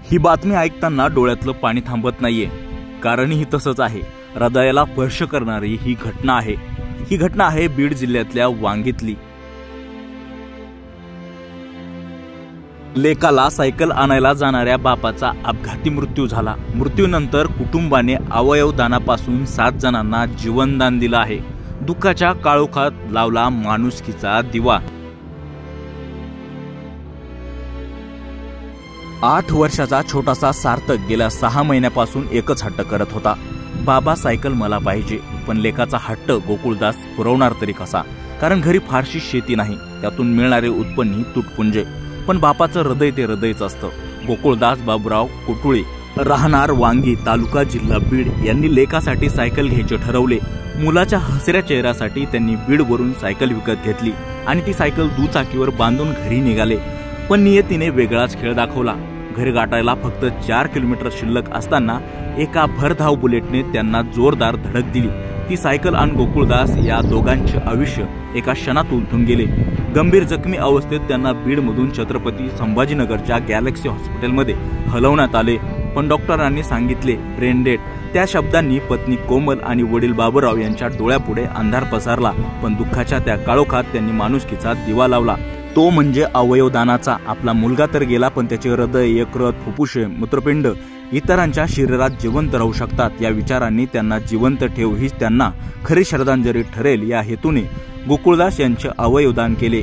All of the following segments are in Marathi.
ही बातमी ऐकताना डोळ्यातलं पाणी थांबत नाहीये, कारण ही तसंच आहे। हृदयाला स्पर्श करणारी ही घटना आहे बीड जिल्ह्यातल्या वांगीतली। लेकाला सायकल आणायला जाणाऱ्या बापाचा अपघाती मृत्यू झाला। मृत्यूनंतर कुटुंबाने अवयवदानापासून 7 जणांना जीवनदान दिलं आहे। दुःखाच्या काळोखात लावला माणुसकीचा दिवा। 8 वर्षाचा छोटासा सार्थक गेल्या 6 महिन्यापासून एकच हट्ट करत होता, बाबा सायकल मला पाहिजे। पण लेकाचा हट्ट गोकुळदास पुरवणार तरी कसा, कारण घरी फारशी शेती नाही, त्यातून मिळणारे उत्पन्न तुटपुंजे। पण बापाचं हृदय ते हृदयच असतं। गोकुळदास बाबूराव कुटुळे, राहणार वांगी, तालुका जिल्हा बीड यांनी लेकासाठी सायकल घ्यायचे ठरवले। मुलाच्या हसऱ्या चेहऱ्यासाठी त्यांनी बीडवरून सायकल विकत घेतली आणि ती सायकल दुचाकीवर बांधून घरी निघाले। पण नियतीने वेगळाच खेळ दाखवला। घरी गाठायला फक्त 4 किलोमीटर शिल्लक असताना एका भरधाव बुलेटने त्यांना जोरदार धडक दिली। ती सायकल आणि गोकुळदास या दोघांचे आयुष्य एका क्षणात उलटून गेले। गंभीर जखमी अवस्थेत त्यांना बीडमधून छत्रपती संभाजीनगरच्या गॅलेक्सी हॉस्पिटलमध्ये हलवण्यात आले, पण डॉक्टरांनी सांगितले ब्रेन डेड। त्या शब्दांनी पत्नी कोमल आणि वडील बाबूराव यांच्या डोळ्यापुढे अंधार पसरला। पण दुःखाच्या त्या काळोखात त्यांनी माणुसकीचा दिवा लावला, तो म्हणजे अवयवदानाचा। आपला मुलगा तर गेला, पण त्याचे हृदय, यकृत, फुफ्फुसे, मूत्रपिंड इतरांच्या शरीरात जिवंत राहू शकतात। या विचारांनी त्यांना जिवंत ठेव हीच त्यांना खरी श्रद्धांजली ठरेल या हेतूने गोकुळदास यांचे अवयवदान केले।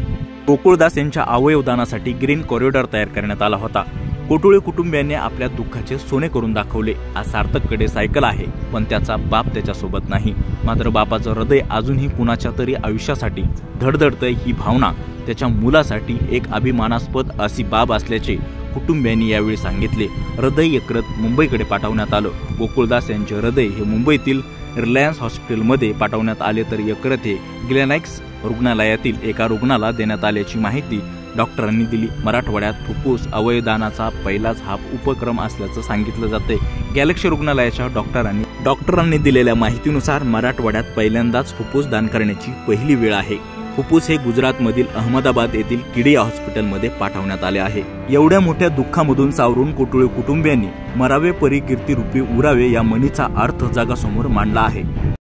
गोकुळदास यांच्या अवयवदानासाठी ग्रीन कॉरिडॉर तयार करण्यात आला होता। कुटुळे कुटुंबियांनी आपल्या दुःखाचे सोने करून दाखवले। आज सार्थककडे सायकल आहे, पण त्याचा बाप त्याच्यासोबत नाही। मात्र बापाचं हृदय अजूनही कुणाच्या तरी आयुष्यासाठी धडधडतंय। ही भावना त्याच्या मुलासाठी एक अभिमानास्पद अशी बाब असल्याचे कुटुंबियांनी यावेळी सांगितले। हृदय यकृत मुंबईकडे पाठवण्यात आलं। गोकुळदास यांचे हृदय हे मुंबईतील रिलायन्स हॉस्पिटलमध्ये पाठवण्यात आले, तर यकृत हे ग्लेनाइक्स रुग्णालयातील एका रुग्णाला देण्यात आल्याची माहिती डॉक्टरांनी दिली। मराठवाड्यात फुफ्फुस अवयवदानाचा पहिलाच हा उपक्रम असल्याचं सांगितलं जाते। गॅलेक्सी रुग्णालयाच्या डॉक्टरांनी दिलेल्या माहितीनुसार मराठवाड्यात पहिल्यांदाच फुफ्फुस दान करण्याची पहिली वेळ आहे। फुफ्फुस हे गुजरातमधील अहमदाबाद येथील किडिया हॉस्पिटलमध्ये पाठवण्यात आले आहे। एवढ्या मोठ्या दुःखामधून सावरून कुटुळे कुटुंबियांनी मरावे परी कीर्ती रूपी उरावे या म्हणीचा अर्थ जगासमोर मांडला आहे।